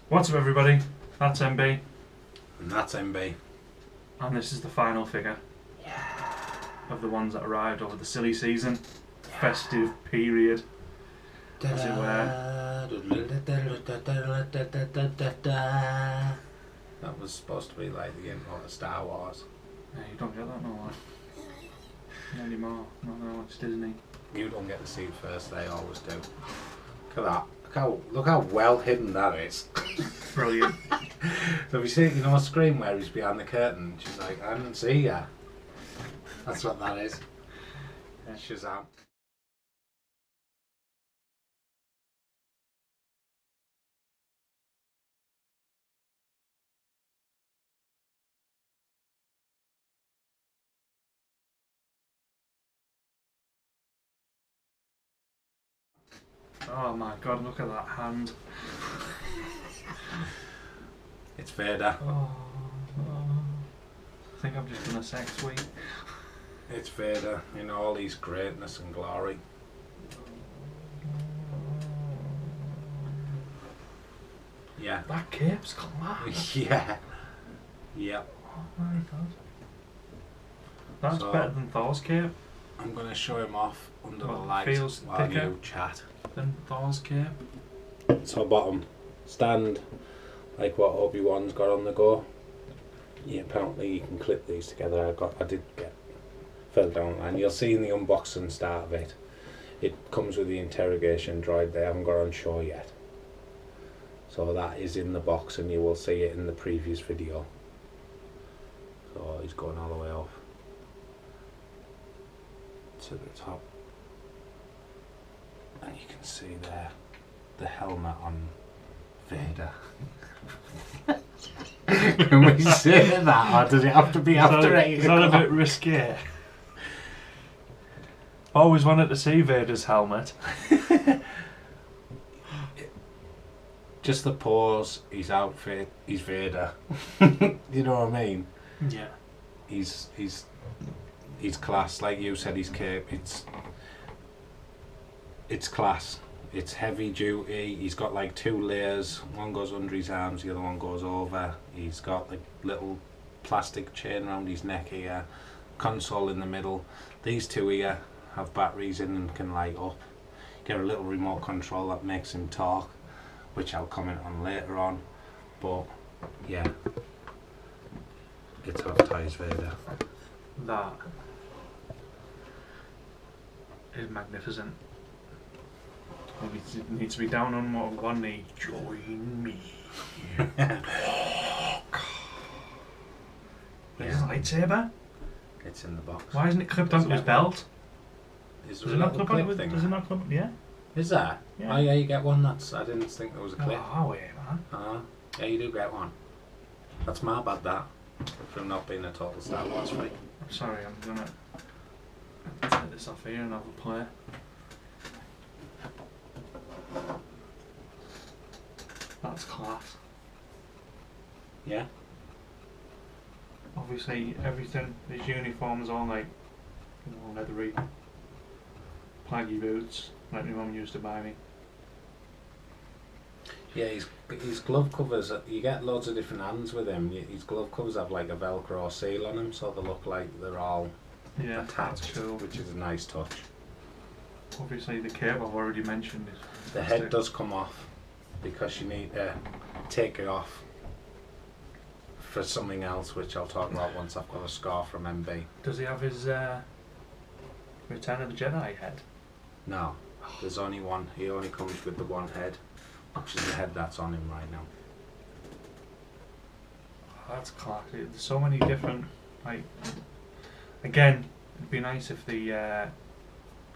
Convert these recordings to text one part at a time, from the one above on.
What's up everybody, that's MB. And that's MB. And this is the final figure of the ones that arrived over the silly season, festive period, as it were. That was supposed to be like the intro to Star Wars. Yeah, you don't get that no more. Not anymore. No, it's Disney. You don't get to see it first, they always do. Look at that. Look how well hidden that is. Brilliant. Have you seen, a screen where he's behind the curtain? She's like, I didn't see ya. That's what that is. Yeah. Shazam. Oh my god, look at that hand. It's Vader. Oh. I think I've just done a sex week. It's Vader in all his greatness and glory. Yeah. That cape's class. Yeah. Yep. Oh my god. That's So, better than Thor's cape. I'm going to show him off under Well, the lights feels while thicker. you chat. Than Thor's cape. So bottom stand like what Obi-Wan's got on the go. Yeah, apparently you can clip these together. I did get fell down, and you'll see in the unboxing start of it. It comes with the interrogation droid. They haven't got on show yet, so that is in the box, and you will see it in the previous video. So he's going all the way off to the top, and you can see there the helmet on Vader. Can we say that, or does it have to be after 8 Is that a bit risky? Always wanted to see Vader's helmet. Just the pose, his outfit, he's Vader. You know what I mean? Yeah. He's class, like you said. His cape, it's class. It's heavy duty. He's got like 2 layers. One goes under his arms, the other one goes over. He's got the little plastic chain around his neck here. Console in the middle. These 2 here have batteries in and can light up. Get a little remote control that makes him talk, which I'll comment on later on. But yeah, it's Hot Ties Vader. That is magnificent. Maybe it needs to be down on one knee. Join me. His lightsaber? It's in the box. Why isn't it clipped onto his belt? Is Does there it a not little clip clip on? thing? Does it not clip? Yeah. Is that? Yeah. Oh yeah, you get one. I didn't think there was a clip. Oh wait, man. Yeah, you do get one. That's my bad, that, from not being a total Star Wars freak. I'm sorry. I'm gonna take this off here and have a play. That's class. Yeah. Obviously, everything. His uniform's all like, leathery, plaggy boots, like my mum used to buy me. Yeah, his glove covers, you get loads of different hands with him. His glove covers have like a Velcro seal on them, so they look like they're all Yeah, attached, that's cool. which is a nice touch. Obviously, the cape I've already mentioned is The head does come off because you need to take it off for something else, which I'll talk about once I've got a scar from MB. Does he have his Return of the Jedi head? No, there's only one. He only comes with the one head, which is the head that's on him right now. Oh, that's class. There's so many different, like, again, it'd be nice if the Yeah,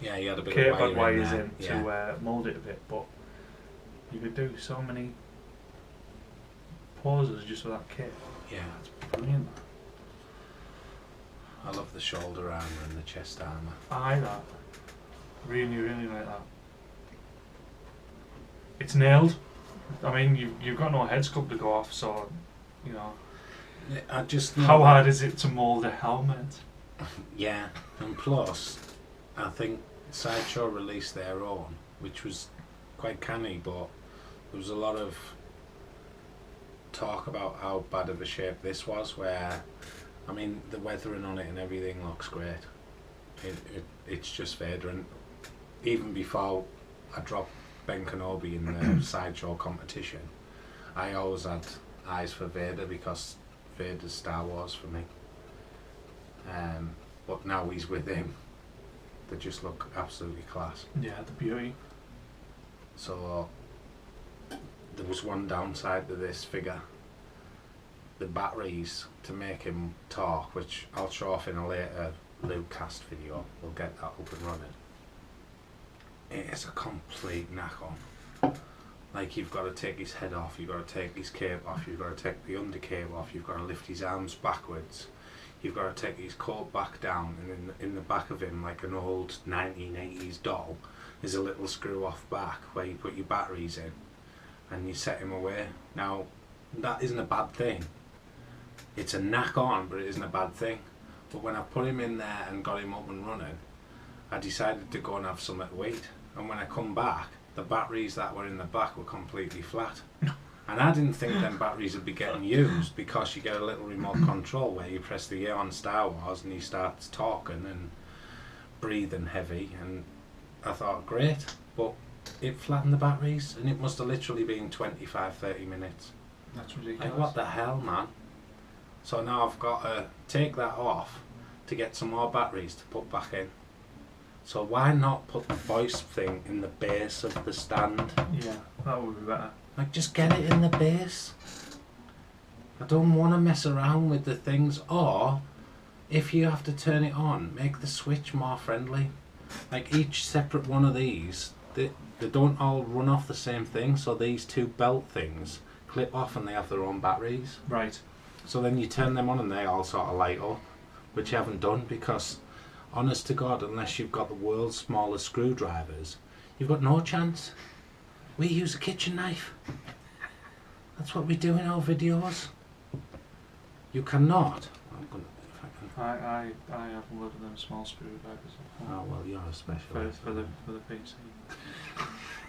he had a bit cape of had wire wires in in there. to mould it a bit, but you could do so many poses just with that cape. Yeah, That's brilliant. I love the shoulder armour and the chest armour. I like that. Really, really like that. It's nailed. I mean, you've got no head sculpt to go off, so, I just how hard is it to mould a helmet? Yeah, and plus, I think Sideshow released their own, which was quite canny, but there was a lot of talk about how bad of a shape this was, where, I mean, the weathering on it and everything looks great. It's just Vader, and even before I dropped Ben Kenobi in the sideshow competition, I always had eyes for Vader because Vader's Star Wars for me. But now he's with him, they just look absolutely class. Yeah, the beauty. So there was one downside to this figure. The batteries to make him talk, which I'll show off in a later Luke cast video, we'll get that up and running. It is a complete knack on. Like, you've got to take his head off, you've got to take his cape off, you've got to take the undercape off, you've got to lift his arms backwards, you've got to take his coat back down, and in the back of him, like an old 1980s doll, there's a little screw off back where you put your batteries in and you set him away. Now, that isn't a bad thing. It's a knack on, but it isn't a bad thing. But when I put him in there and got him up and running, I decided to go and have something to eat. And when I come back, the batteries that were in the back were completely flat. And I didn't think them batteries would be getting used, because you get a little remote control where you press the A on Star Wars and he starts talking and breathing heavy, and I thought, great, but it flattened the batteries and it must have literally been 25-30 minutes. That's ridiculous. Like, what the hell, man? So now I've got to take that off to get some more batteries to put back in. So why not put the voice thing in the base of the stand? Yeah, that would be better. Like, just get it in the base. I don't want to mess around with the things. Or, if you have to turn it on, make the switch more friendly. Like, each separate one of these, they don't all run off the same thing, so these two belt things clip off and they have their own batteries. Right. So then you turn them on and they all sort of light up, which you haven't done, because, honest to God, unless you've got the world's smallest screwdrivers, you've got no chance. We use a kitchen knife. That's what we do in our videos. You cannot. I'm gonna, if I can. I have a lot of them small screwdrivers. Oh well, you're a specialist. For the PC.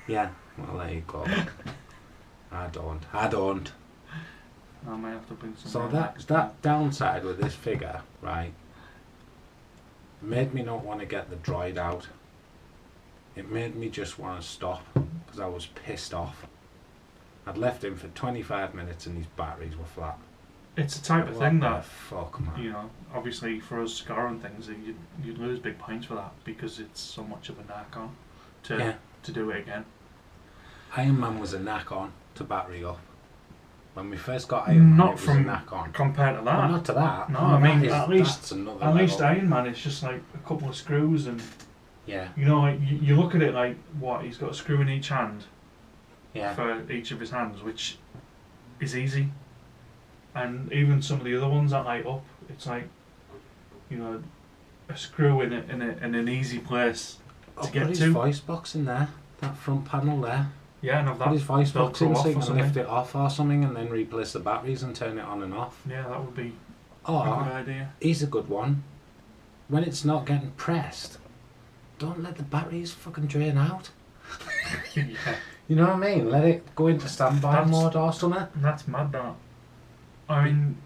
Yeah. Well, there you go. I don't. I might have to bring some. So that downside with this figure, right, made me not want to get the droid out. It made me just want to stop, because I was pissed off. I'd left him for 25 minutes and his batteries were flat. It's a type of thing that, fuck, man. you know, obviously for us scoring things, you'd lose big points for that, because it's so much of a knack on to do it again. Iron Man was a knack on to battery up. When we first got Iron Man, it was a knack on. Compared to that. Well, not to that. No, I mean, at least level. Iron Man is just like a couple of screws, and yeah, you know, like you look at it like, what, he's got a screw in each hand. Yeah. For each of his hands, which is easy. And even some of the other ones that light up, it's like, you know, a screw in an easy place to get to. Put his voice box in there, that front panel there. Yeah, and have that. Put his voice box in so you can lift it off or something, and then replace the batteries and turn it on and off. Yeah, that would be a or, good idea. He's a good one. When it's not getting pressed, don't let the batteries fucking drain out. Yeah. You know what I mean? Let it go into standby mode or something. That's mad, that. I mean,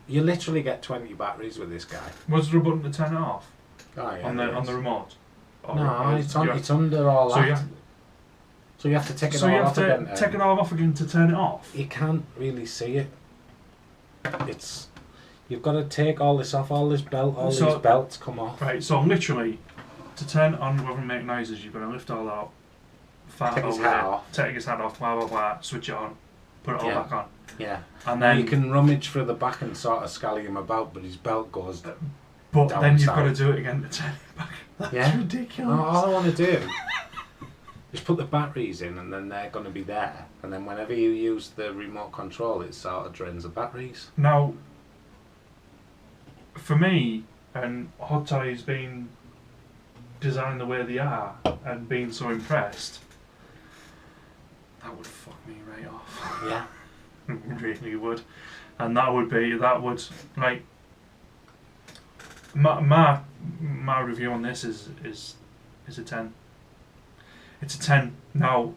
you literally get 20 batteries with this guy. Was there a button to turn it off? Oh, yeah, on the remote? No, it's under all that. So you have to take it all off again. So you have to take it all off again to turn it off? You can't really see it. You've got to take all this off, all this belt, all these belts come off. Right, so literally, to turn it on whether it make noises, you've got to lift all out, take his hat off, blah blah blah, switch it on, put it all back on. Yeah. And then you can rummage through the back and sort of scally him about, but his belt goes But down then you've got to do it again to turn it back. That's ridiculous. All I want to do is put the batteries in, and then they're going to be there, and then whenever you use the remote control, it sort of drains the batteries. Now, for me, and Hot Toys being designed the way they are, and being so impressed, that would fuck me right off. Yeah. It really would. And that would like, my review on this is a 10. It's a 10. Now,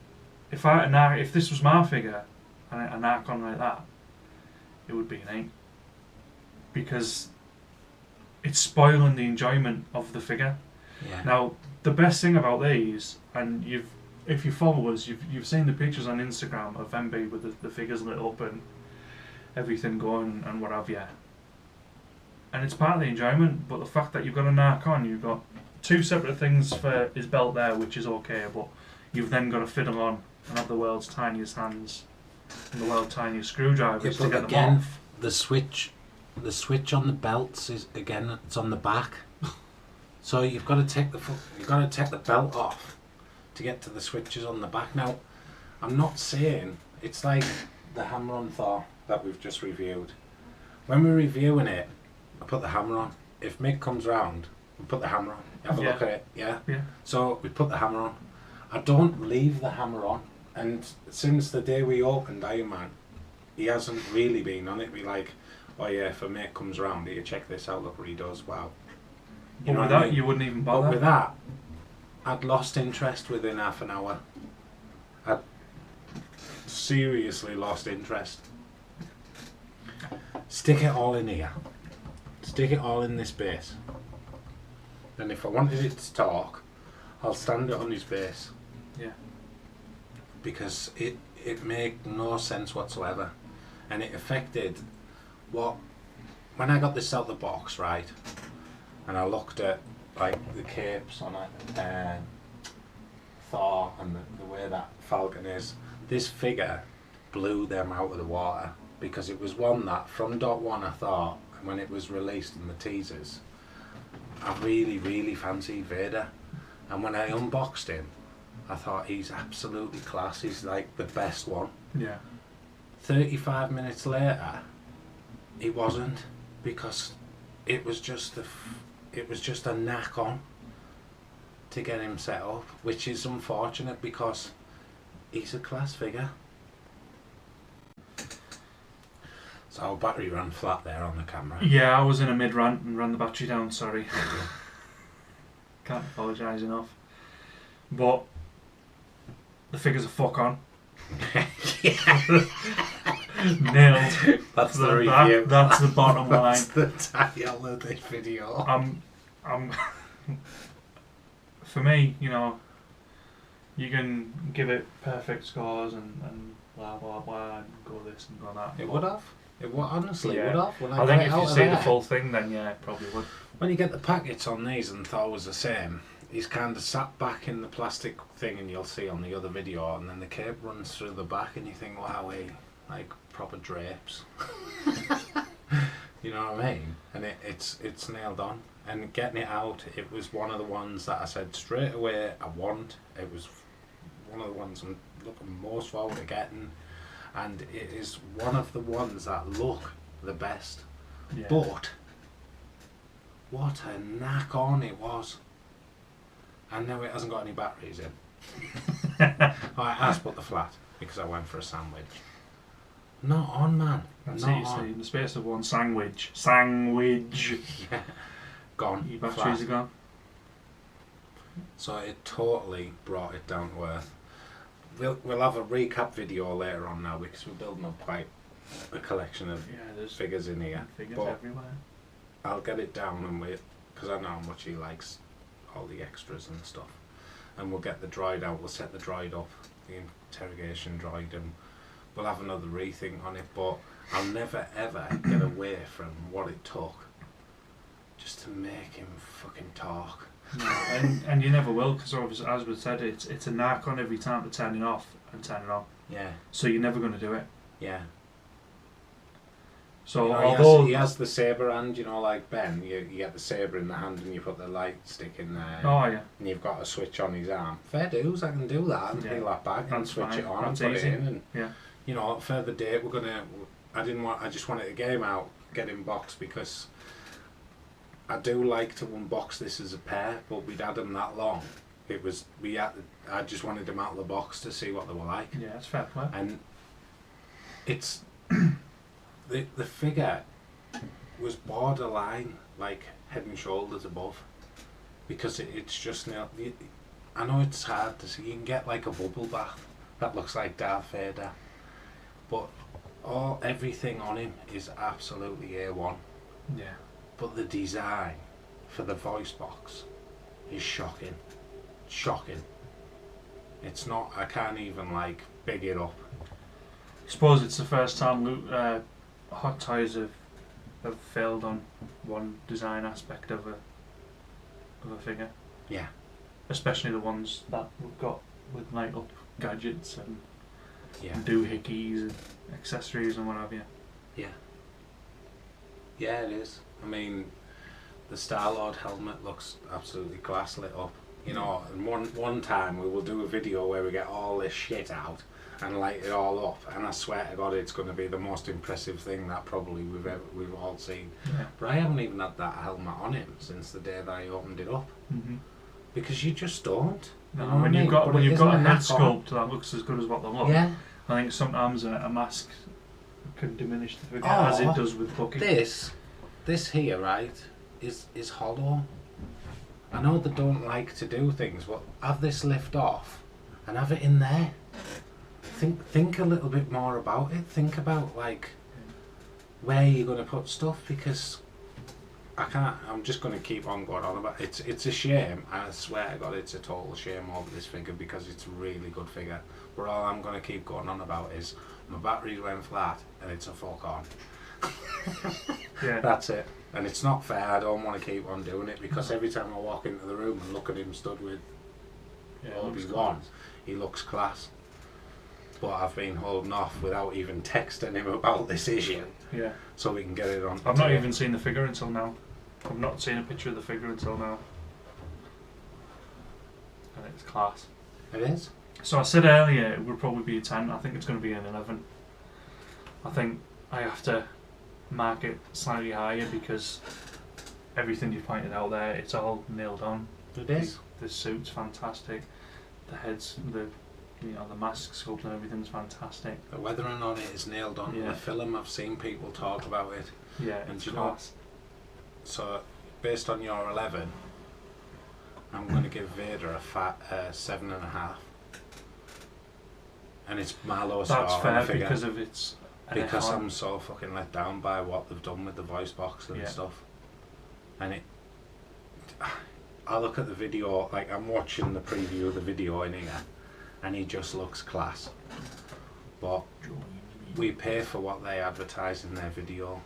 if this was my figure and a knack on like that, it would be an 8. Because it's spoiling the enjoyment of the figure. Yeah. Now, the best thing about these, and if you follow us, you've seen the pictures on Instagram of MB with the figures lit up and everything going and what have you. And it's part of the enjoyment, but the fact that you've got a narc on, you've got 2 separate things for his belt there, which is okay, but you've then got to fiddle on and have the world's tiniest hands and the world's tiniest screwdrivers to get them off. The switch on the belts is again, it's on the back. So you've got to take the belt off to get to the switches on the back. Now, I'm not saying it's like the hammer-on Thor that we've just reviewed. When we're reviewing it, I put the hammer on. If Mick comes round, we put the hammer on. Have a look at it, yeah? Yeah. So we put the hammer on. I don't leave the hammer on. And since the day we opened Iron Man, he hasn't really been on it. We like, oh yeah, if a mate comes round here, check this out, look what he does, wow. But with that, you wouldn't even bother. But with that, I'd lost interest within half an hour. I'd seriously lost interest. Stick it all in here. Stick it all in this base. And if I wanted it to talk, I'll stand it on his base. Yeah. Because it made no sense whatsoever. And it affected what... When I got this out of the box, right, and I looked at like the capes on it, and Thor and the way that Falcon is, this figure blew them out of the water, because it was one that from dot one I thought, when it was released in the teasers, I really fancied Vader, and when I unboxed him I thought he's absolutely class, he's like the best one. Yeah. 35 minutes later it wasn't, because it was just a knack on to get him set up, which is unfortunate because he's a class figure. So our battery ran flat there on the camera. Yeah, I was in a mid-rant and ran the battery down, sorry. Can't apologise enough. But the figure's a fuck on. Nailed. That's the review. That's the bottom line. That's the title of this video. I'm for me, you know, you can give it perfect scores and blah blah blah and go this and go that. It would have. It would, honestly, Yeah. would have. When I think got if it you out of see the there. full thing, then yeah, it probably would. When you get the packets on these and Thor was the same, he's kind of sat back in the plastic thing, and you'll see on the other video, and then the cape runs through the back, and you think, wow, he like proper drapes. You know what I mean? And it's nailed on. And getting it out, it was one of the ones that I said straight away I want. It was one of the ones I'm looking most forward to getting, and it is one of the ones that look the best. Yeah. But what a knack on it was. And now it hasn't got any batteries in. I asked put the flat because I went for a sandwich. Not on, man. That's Not it, you on. see, in the space of one sandwich. Sandwich. Yeah. Gone. Your batteries Flat. are gone. So it totally brought it down to earth. We'll have a recap video later on now, because we're building up quite a collection of Yeah, there's figures in here. figures But everywhere. I'll get it down and wait, because I know how much he likes all the extras and stuff. And we'll get the droid out, we'll set the droid up, the interrogation droid, and we'll have another rethink on it. But I'll never ever get away from what it took just to make him fucking talk. No, and you never will, because as we said, it's a knack on every time to turn it off and turn it on. Yeah, So you're never going to do it. yeah. So You know, although he has the sabre hand, you know, like Ben, you get the sabre in the hand and you put the light stick in there, oh yeah, and you've got a switch on his arm. Fair dues, I can do that and Yeah. peel that back and That's switch fine. it on That's and put easy. it in. And yeah, you know, further date I just wanted the game out, get him boxed, because I do like to unbox this as a pair, but we'd had them that long. I just wanted them out of the box to see what they were like. yeah, it's fair play. And it's the figure was borderline like head and shoulders above, because it's just now. I know it's hard to see. You can get like a bubble bath that looks like Darth Vader, but Everything on him is absolutely A1. Yeah. But the design for the voice box is shocking. Shocking. It's not, I can't even like big it up. I suppose it's the first time Hot Toys have failed on one design aspect of a figure. Yeah. Especially the ones that we've got with light up gadgets and Yeah. doohickeys and accessories and what have you. Yeah. Yeah, it is. I mean, the Star-Lord helmet looks absolutely class lit up. You know, and one time we will do a video where we get all this shit out and light it all up, and I swear to God it's going to be the most impressive thing that probably we've all seen. Yeah. But I haven't even had that helmet on him since the day that I opened it up. Mm-hmm. Because you just don't. No, You know when what I you've mean? got But it isn't a a head hack on. sculpt that looks as good as what they look. Yeah. I think sometimes a mask can diminish the figure, Oh, as it does with Bucky. This here, right, is hollow. I know they don't like to do things, but have this lift off and have it in there. Think a little bit more about it. Think about like where you're going to put stuff, because I can't. I'm just going to keep on going on about it. It's a shame. I swear to God, it's a total shame over this figure, because it's a really good figure. But all I'm going to keep going on about is my batteries went flat and it's a fuck on. Yeah. That's it. And it's not fair. I don't want to keep on doing it, because every time I walk into the room and look at him stood with Obi-Wan, he looks class. But I've been holding off without even texting him about this issue, Yeah. so we can get it on. I've not even seen the figure until now. I've not seen a picture of the figure until now. And it's class. It is. So I said earlier it would probably be a 10. I think it's going to be an 11. I think I have to mark it slightly higher, because everything you pointed out there, it's all nailed on. It is. The suit's fantastic. The heads, the mask sculpt and everything's fantastic. But whether or not it is nailed on Yeah. the film, I've seen people talk about it. Yeah, And it's do you know, class. so based on your 11, I'm going to give Vader a fat 7.5. And it's my lowest That's score on the fair figure. because of its Because NFR. I'm so fucking let down by what they've done with the voice box and Yeah. stuff. And I look at the video, like I'm watching the preview of the video in here, and he just looks class. But we pay for what they advertise in their video,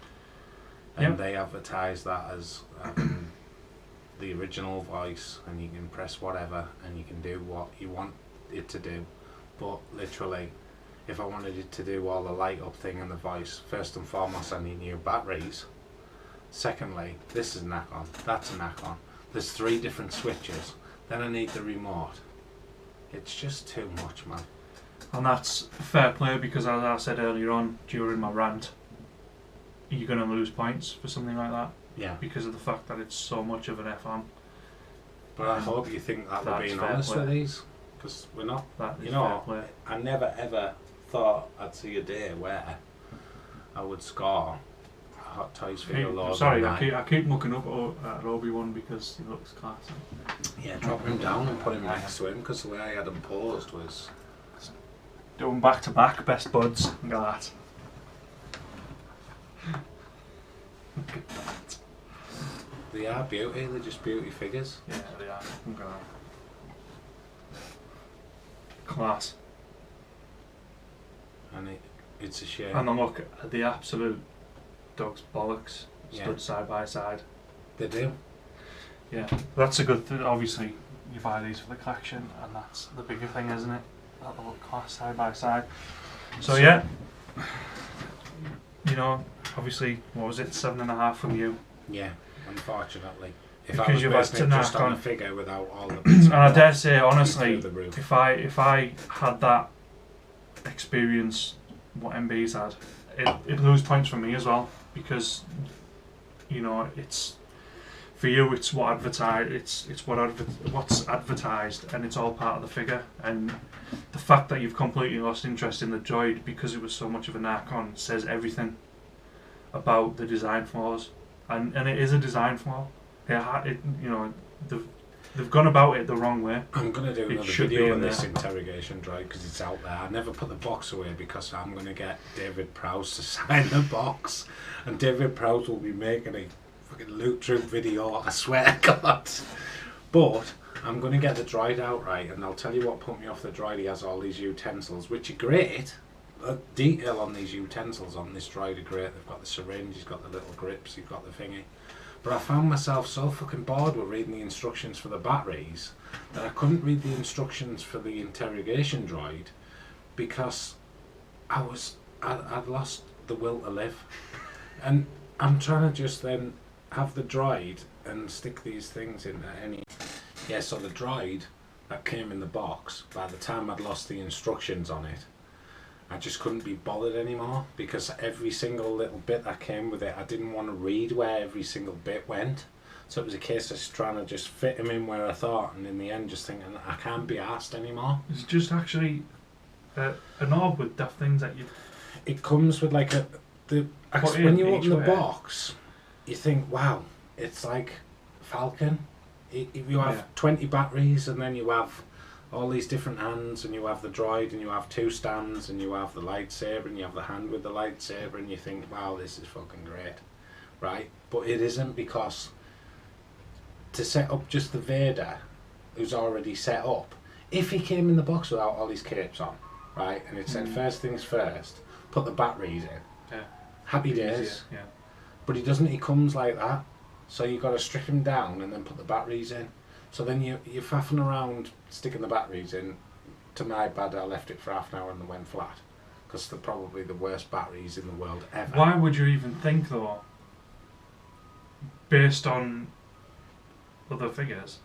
and Yep. they advertise that as the original voice, and you can press whatever and you can do what you want it to do. But literally, if I wanted it to do all the light up thing and the voice, first and foremost I need new batteries. Secondly, this is a knack on, that's a knack on. There's 3 different switches. Then I need the remote. It's just too much, man. And that's fair play, because as I said earlier on during my rant, you're going to lose points for something like that, Yeah. because of the fact that it's so much of an F-on. But I hope you think that we're That's being fair honest play. with these, because we're not. That is You fair know, play. I never ever thought I'd see a day where I would score a Hot Toys figure lower Sorry, than that. I keep looking up at Obi-Wan because he looks class. Yeah, drop him down and put him next to him, because the way I had him posed was... Doing back to back best buds. Look at that. Look at that. They are beauty, they're just beauty figures. Yeah, they are. Look at that. Class. And it's a shame. And then look at the absolute dog's bollocks Yeah. stood side by side. They do. Yeah, that's a good thing. Obviously, you buy these for the collection, and that's the bigger thing, isn't it? That they look class side by side. So yeah, you know, obviously, what was it, 7.5 from you? Yeah, unfortunately. If Because I was you've had basing to it just knock on on- a figure without all the And I dare say, honestly, through the roof. if I had that experience, what MB's had, it'd lose points from me as well, because you know it's for you. It's what what's advertised, and it's all part of the figure. And the fact that you've completely lost interest in the droid because it was so much of an icon says everything about the design flaws, and it is a design flaw. You know, they've gone about it the wrong way. I'm going to do It another should be video in on this there. interrogation droid because it's out there. I never put the box away because I'm going to get David Prowse to sign the box, and David Prowse will be making a fucking loot troop video, I swear to God. But I'm going to get the droid out, right, and I'll tell you what put me off the droid. He has all these utensils, which are great. The detail on these utensils on this droid are great. They've got the syringe, he's got the little grips, he's got the thingy. But I found myself so fucking bored with reading the instructions for the batteries that I couldn't read the instructions for the interrogation droid because I'd lost the will to live. And I'm trying to just then have the droid and stick these things in any... Yeah, so the droid that came in the box, by the time I'd lost the instructions on it, I just couldn't be bothered anymore because every single little bit that came with it, I didn't want to read where every single bit went. So it was a case of trying to just fit them in where I thought, and in the end just thinking, I can't be asked anymore. It's just actually an orb with daft things that you... It comes with like when you open the box, you think, wow, it's like Falcon. If you have 20 batteries and then you have all these different hands and you have the droid and you have 2 stands and you have the lightsaber and you have the hand with the lightsaber and you think, wow, this is fucking great, right? But it isn't, because to set up just the Vader who's already set up, if he came in the box without all these capes on, right, and it said first things first, put the batteries in, happy days. Yeah. But he doesn't, he comes like that, so you've got to strip him down and then put the batteries in. So then you're faffing around sticking the batteries in. To my bad, I left it for half an hour and they went flat. Because they're probably the worst batteries in the world ever. Why would you even think, though, based on other figures,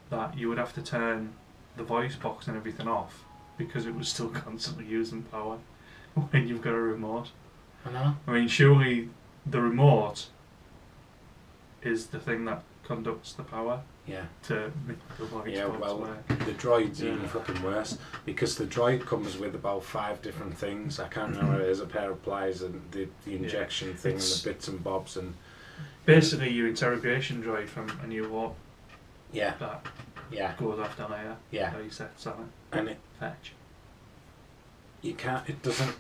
that you would have to turn the voice box and everything off because it was still constantly using power when you've got a remote? I know. I mean, surely the remote is the thing that conducts the power. Yeah. To make the voice box well, work. the droid's even fucking worse, because the droid comes with about 5 different things. I can't remember, it is a pair of pliers and the injection thing and the bits and bobs and... Basically your interrogation droid from A New Hope. Yeah. That goes off down here. Yeah. That he sets on it. And Fetch. it doesn't...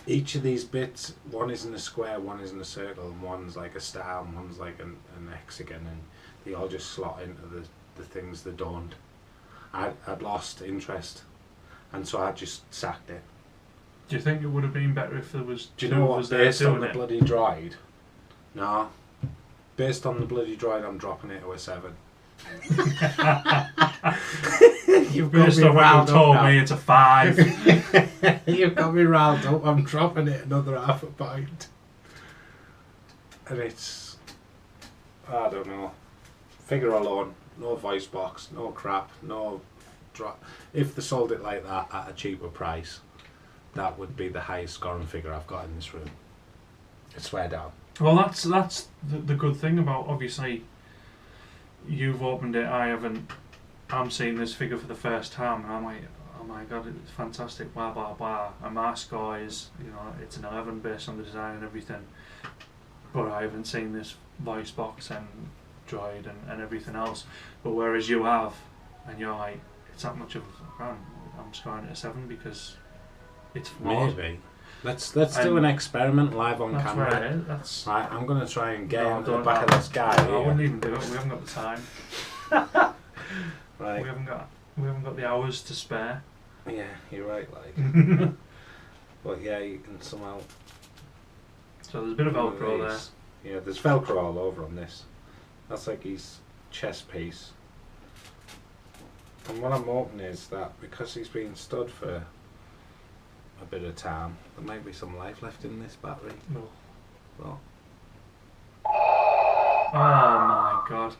Each of these bits, one isn't a square, one isn't a circle, and one's like a star, and one's like an hexagon, and they all just slot into the things they don't. I'd lost interest, and so I just sacked it. Do you think it would have been better if there was... Do you know what, based on the it? bloody droid? No. Based on the bloody droid, I'm dropping it to a 7. You've got Based me on what you riled told up me, it's a 5. You've got me riled up. I'm dropping it another half a pint. And it's... I don't know. Figure alone. No voice box. No crap. No drop. If they sold it like that at a cheaper price, that would be the highest scoring figure I've got in this room. I swear down. Well, that's the good thing about, obviously, you've opened it, I haven't. I'm seeing this figure for the first time and I'm like, oh my god, it's fantastic, blah blah blah. And my score is, it's an 11 based on the design and everything. But I haven't seen this voice box and droid and everything else. But whereas you have, and you're like, it's that much of I'm scoring it a 7 because it's flawed. Maybe. Let's do an experiment live on camera. Where it is. That's right, I'm going to try and get into the don't back of this guy I here. wouldn't even do it. We haven't got the time. Right. We haven't got the hours to spare. Yeah, you're right, like. But yeah, you can somehow... So there's a bit of Velcro there. Yeah, there's Velcro all over on this. That's like his chest piece. And what I'm hoping is that because he's been stood for a bit of time, there might be some life left in this battery. No. Well, Oh my god.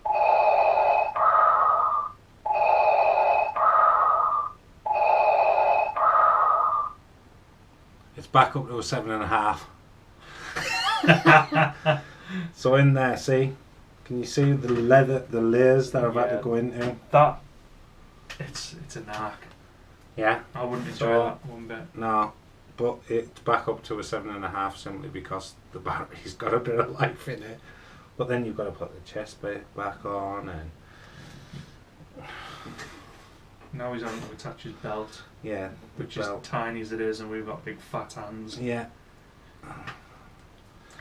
it's back up to a 7.5. So in there, see? Can you see the layers that I've had to go into? That it's a knack. Yeah. I wouldn't enjoy So- that one bit. No, but it's back up to a 7.5 simply because the battery's got a bit of life in it. But then you've got to put the chest bit back on, and Now he's having to attach his belt, Yeah. which is tiny as it is, and we've got big fat hands. Yeah.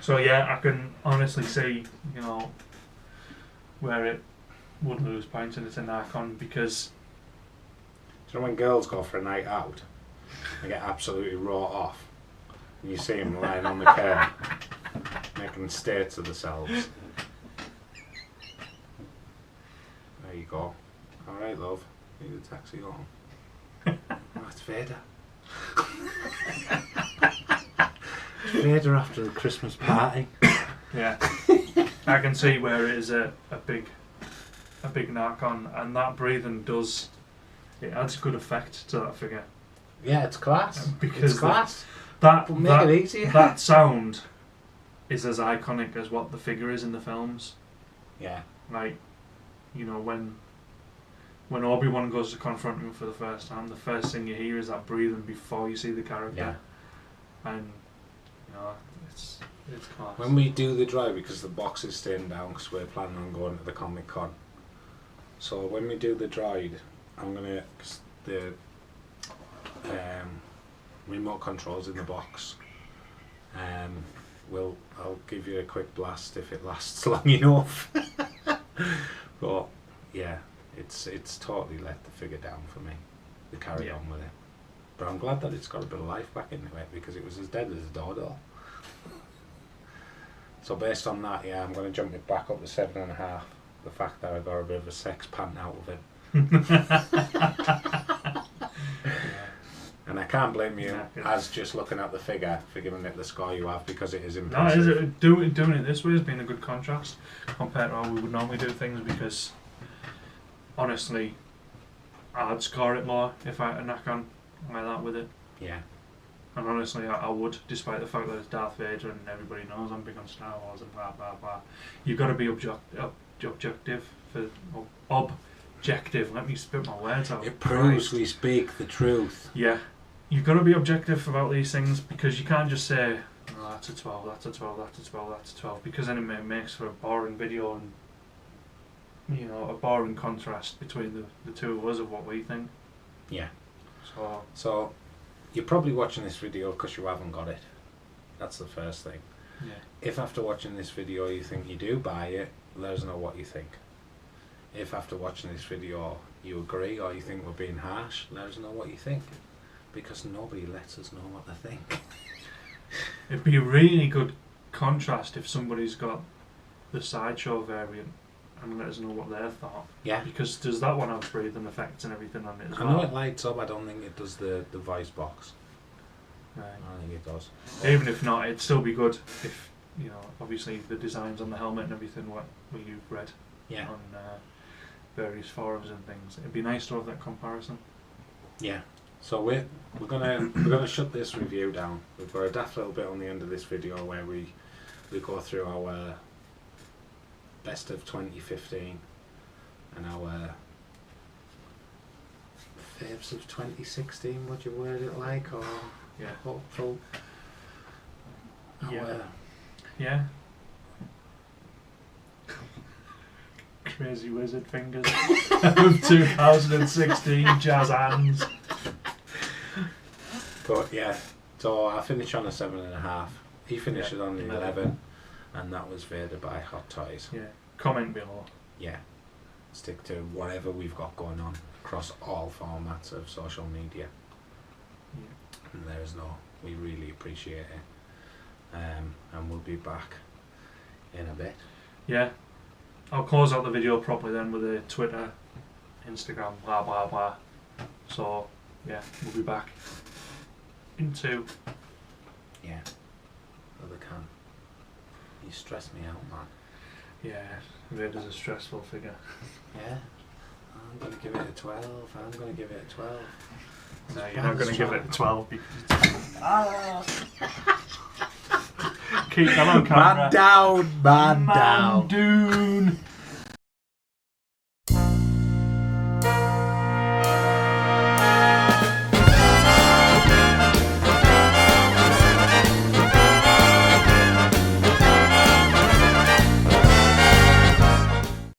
So yeah, I can honestly see, you know, where it would lose points, and it's an icon because. Do you know when girls go for a night out, they get absolutely raw off, and you see them lying on the curb, making stare to themselves. There you go. All right, love. Need a taxi home. Oh, it's Vader. It's Vader after the Christmas party. Yeah, I can see where it is a big narcon, and that breathing it adds good effect to that figure. Yeah, it's class. Because it's class. That Make it easier. That sound is as iconic as what the figure is in the films. Yeah. Like, you know, when Obi-Wan goes to confront him for the first time, the first thing you hear is that breathing before you see the character. Yeah. And you know, it's class. When we do the drive, because the box is staying down because we're planning on going to the Comic Con. So when we do the droid, I'm gonna, cause the remote controls in the box. I'll give you a quick blast if it lasts long enough. But yeah, it's totally let the figure down for me. To carry on with it. But I'm glad that it's got a bit of life back into it because it was as dead as a dodo. So based on that, yeah, I'm going to jump it back up to 7.5. The fact that I got a bit of a sex pant out of it. And I can't blame you, as just looking at the figure, for giving it the score you have, because it is impressive. Doing it this way has been a good contrast compared to how we would normally do things, because honestly, I'd score it more if I had a knock-on like that with it. Yeah. And honestly, I would, despite the fact that it's Darth Vader and everybody knows I'm big on Star Wars and blah blah blah. You've got to be objective. Let me spit my words out. It proves we speak the truth. Yeah, you've got to be objective about these things, because you can't just say, "Oh, that's a 12, that's a 12, that's a 12, that's a 12," because then it makes for a boring video and, you know, a boring contrast between the two of us of what we think. Yeah. So you're probably watching this video because you haven't got it. That's the first thing. yeah. If after watching this video you think you do buy it, let us know what you think. If after watching this video you agree or you think we're being harsh, let us know what you think. Because nobody lets us know what they think. It'd be a really good contrast if somebody's got the sideshow variant and let us know what their thought. Yeah. Because does that one have breathing effects and everything on it as well? I know it lights up, I don't think it does the voice box. Right. I think it does. Even if not, it'd still be good if, you know, obviously the designs on the helmet and everything what you've read on various forums and things. It'd be nice to have that comparison. Yeah. So we're gonna shut this review down. We've got a daft little bit on the end of this video where we go through our best of 2015 and our faves of 2016. Would you word it like, or hopeful? Yeah. Crazy wizard fingers of 2016 jazz hands. But yeah, so I finished on a 7.5. He finished it on an 11, and that was Vader by Hot Toys. Yeah. Comment below. Yeah. Stick to whatever we've got going on across all formats of social media. Yeah. And there is no, we really appreciate it. And we'll be back in a bit. Yeah. I'll close out the video properly then with a Twitter, Instagram, blah blah blah. So yeah, we'll be back in 2. Yeah. Other can. You stress me out, man. Yeah, Vader's a stressful figure. Yeah. I'm gonna give it a 12. I'm gonna give it a 12. No, you're not gonna give it a 12 because it's keep that on camera. Man down, man down. Doon.